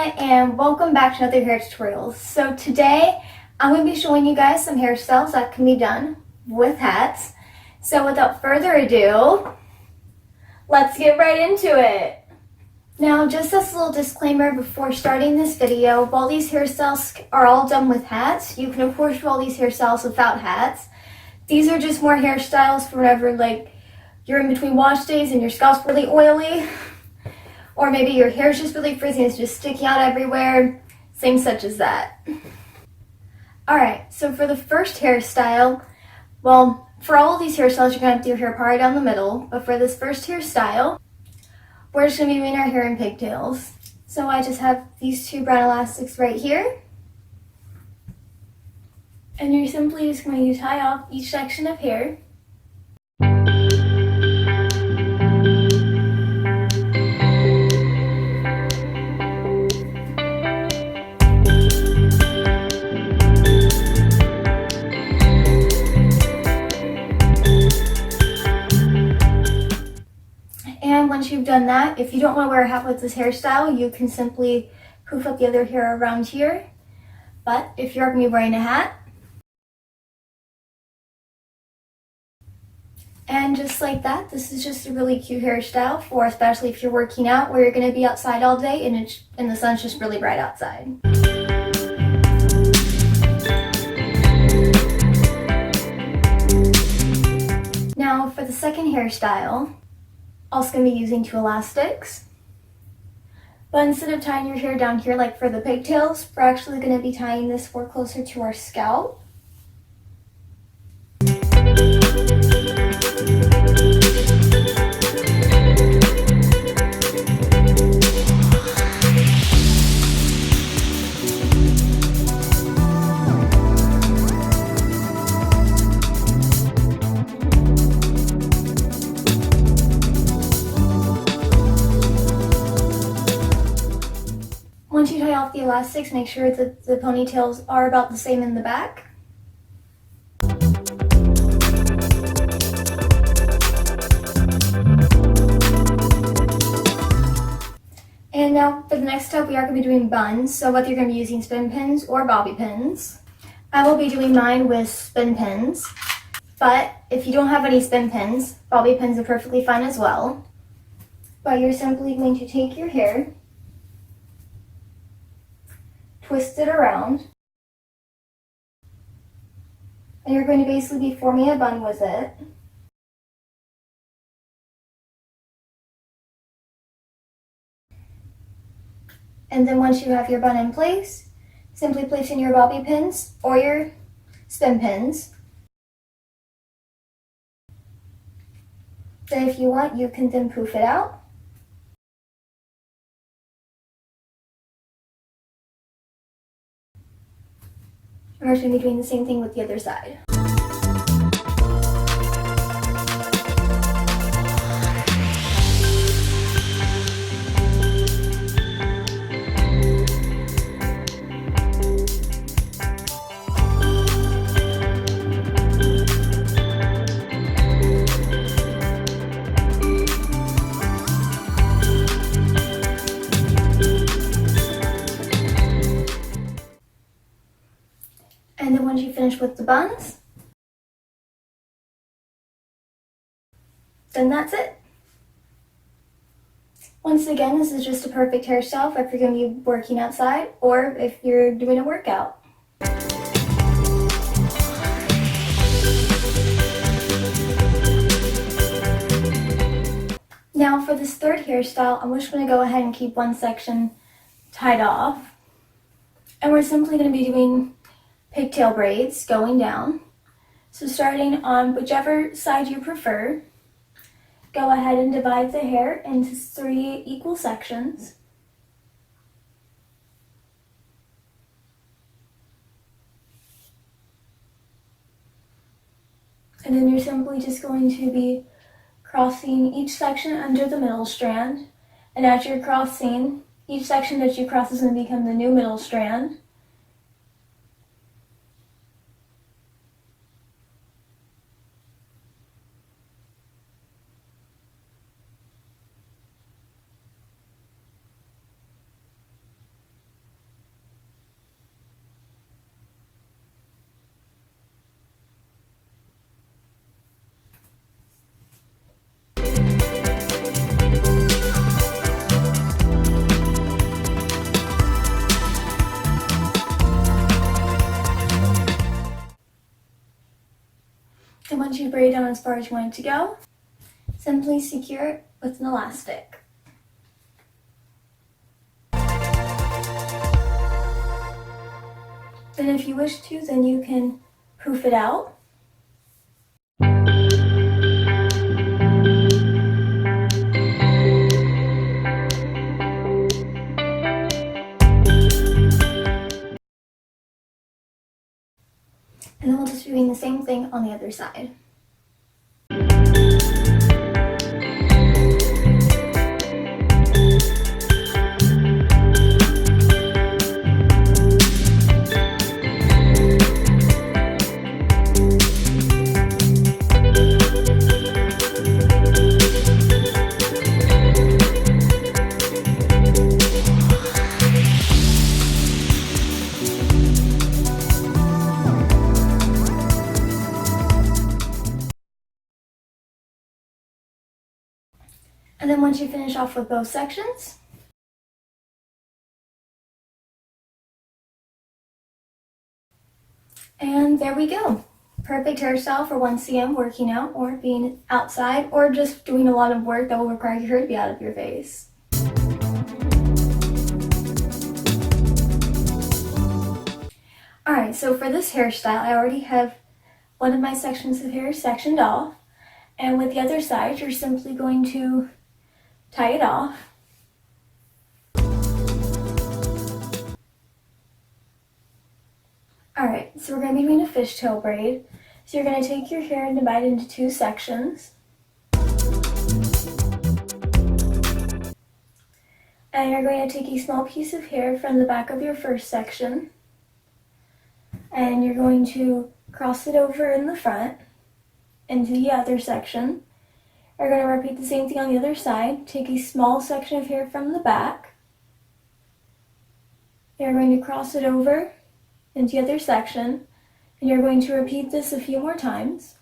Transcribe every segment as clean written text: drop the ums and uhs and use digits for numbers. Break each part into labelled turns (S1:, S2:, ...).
S1: and welcome back to another hair tutorial. So today I'm going to be showing you guys some hairstyles that can be done with hats. So without further ado, let's get right into it. Now just as a little disclaimer before starting this video, while these hairstyles are all done with hats, you can of course do all these hairstyles without hats. These are just more hairstyles for whenever like you're in between wash days and your scalp's really oily. Or maybe your hair is just really frizzy and it's just sticking out everywhere. Things such as that. Alright, so for the first hairstyle, well, for all of these hairstyles, you're going to have to do your hair part down the middle. But for this first hairstyle, we're just going to be doing our hair in pigtails. So I just have these two brown elastics right here. And you're simply just going to tie off each section of hair. And once you've done that, if you don't want to wear a hat with this hairstyle, you can simply poof up the other hair around here. But if you're going to be wearing a hat, and just like that, this is just a really cute hairstyle for especially if you're working out where you're going to be outside all day and the sun's just really bright outside. Now for the second hairstyle, also going to be using two elastics. But instead of tying your hair down here like for the pigtails, we're actually going to be tying this more closer to our scalp. Once you tie off the elastics, make sure that the ponytails are about the same in the back. And now for the next step, we are going to be doing buns. So whether you're going to be using spin pins or bobby pins, I will be doing mine with spin pins. But if you don't have any spin pins, bobby pins are perfectly fine as well. But you're simply going to take your hair, twist it around, and you're going to basically be forming a bun with it. And then once you have your bun in place, simply place in your bobby pins or your spin pins. Then if you want, you can then poof it out. And we're just going to be doing the same thing with the other side. And then once you finish with the buns, then that's it. Once again, this is just a perfect hairstyle for if you're going to be working outside or if you're doing a workout. Now for this third hairstyle, I'm just going to go ahead and keep one section tied off. And we're simply going to be doing pigtail braids going down. So starting on whichever side you prefer, go ahead and divide the hair into 3 equal sections. And then you're simply just going to be crossing each section under the middle strand. And as you're crossing, each section that you cross is going to become the new middle strand. And once you braid it down as far as you want it to go, simply secure it with an elastic. And if you wish to, then you can poof it out. And then we'll just be doing the same thing on the other side. And then once you finish off with both sections, and there we go. Perfect hairstyle for 1cm working out or being outside or just doing a lot of work that will require your hair to be out of your face. Alright, so for this hairstyle, I already have one of my sections of hair sectioned off. And with the other side, you're simply going to tie it off. Alright, so we're going to be doing a fishtail braid. So you're going to take your hair and divide it into two sections. And you're going to take a small piece of hair from the back of your first section. And you're going to cross it over in the front into the other section. You're going to repeat the same thing on the other side. Take a small section of hair from the back. You're going to cross it over into the other section, and you're going to repeat this a few more times.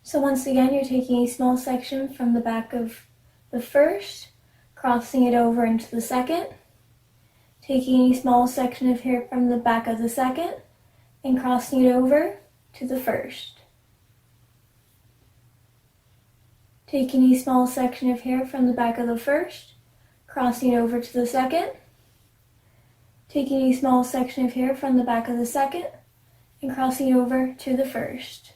S1: So once again, you're taking a small section from the back of the first, crossing it over into the second, taking a small section of hair from the back of the second, and crossing it over to the first. Taking a small section of hair from the back of the first, crossing it over to the second, taking a small section of hair from the back of the second, and crossing it over to the first.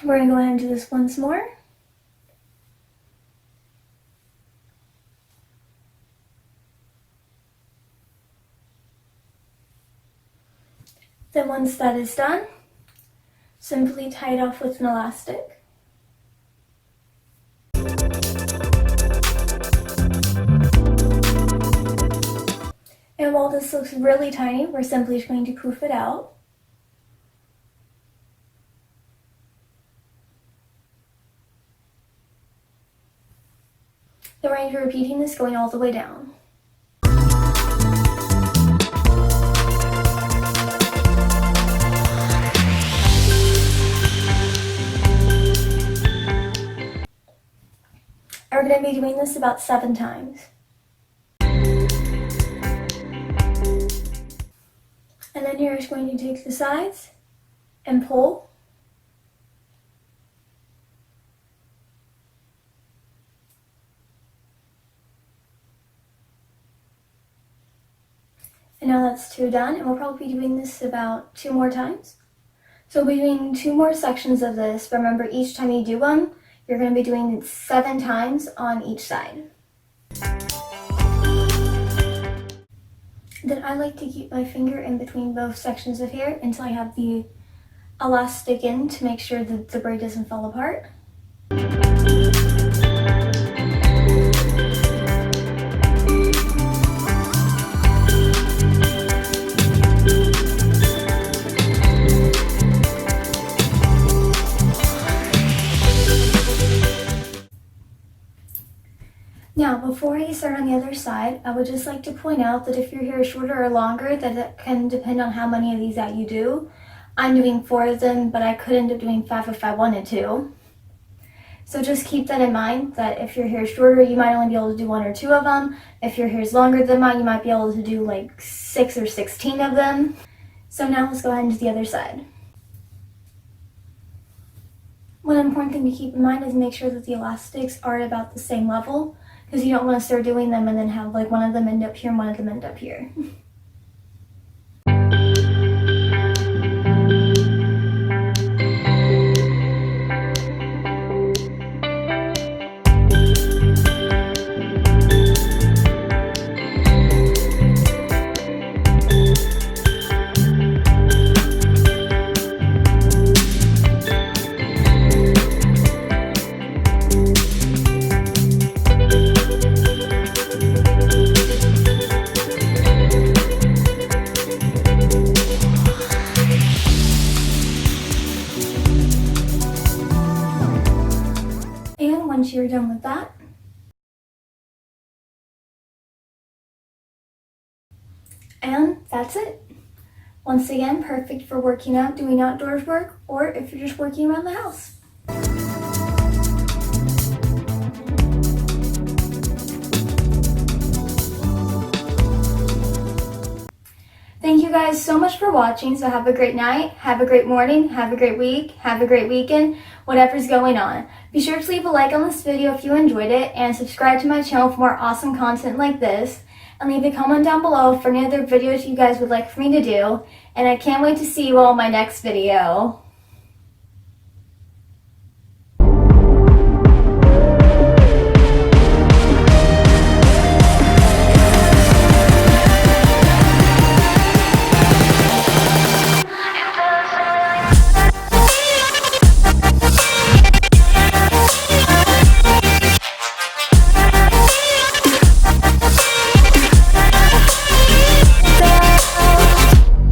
S1: We're going to go ahead and do this once more. Then once that is done, simply tie it off with an elastic. And while this looks really tiny, we're simply just going to poof it out. Then we're going to be repeating this going all the way down. And we're going to be doing this about 7 times. And then you're just going to take the sides and pull. And now that's 2 done, and we'll probably be doing this about 2 more times. So we'll be doing 2 more sections of this. Remember, each time you do one, you're going to be doing it 7 times on each side. Then I like to keep my finger in between both sections of hair until I have the elastic in to make sure that the braid doesn't fall apart. Now, before I start on the other side, I would just like to point out that if your hair is shorter or longer, that it can depend on how many of these that you do. I'm doing 4 of them, but I could end up doing 5 if I wanted to. So just keep that in mind, that if your hair is shorter, you might only be able to do 1 or 2 of them. If your hair is longer than mine, you might be able to do like 6 or 16 of them. So now let's go ahead and do the other side. One important thing to keep in mind is make sure that the elastics are at about the same level, because you don't want to start doing them and then have like one of them end up here and one of them end up here. And once you're done with that, and that's it. Once again, perfect for working out, doing outdoors work, or if you're just working around the house. Thank you guys so much for watching. So have a great night, have a great morning, have a great week, have a great weekend, whatever's going on. Be sure to leave a like on this video if you enjoyed it, and subscribe to my channel for more awesome content like this. And leave a comment down below for any other videos you guys would like for me to do. And I can't wait to see you all in my next video.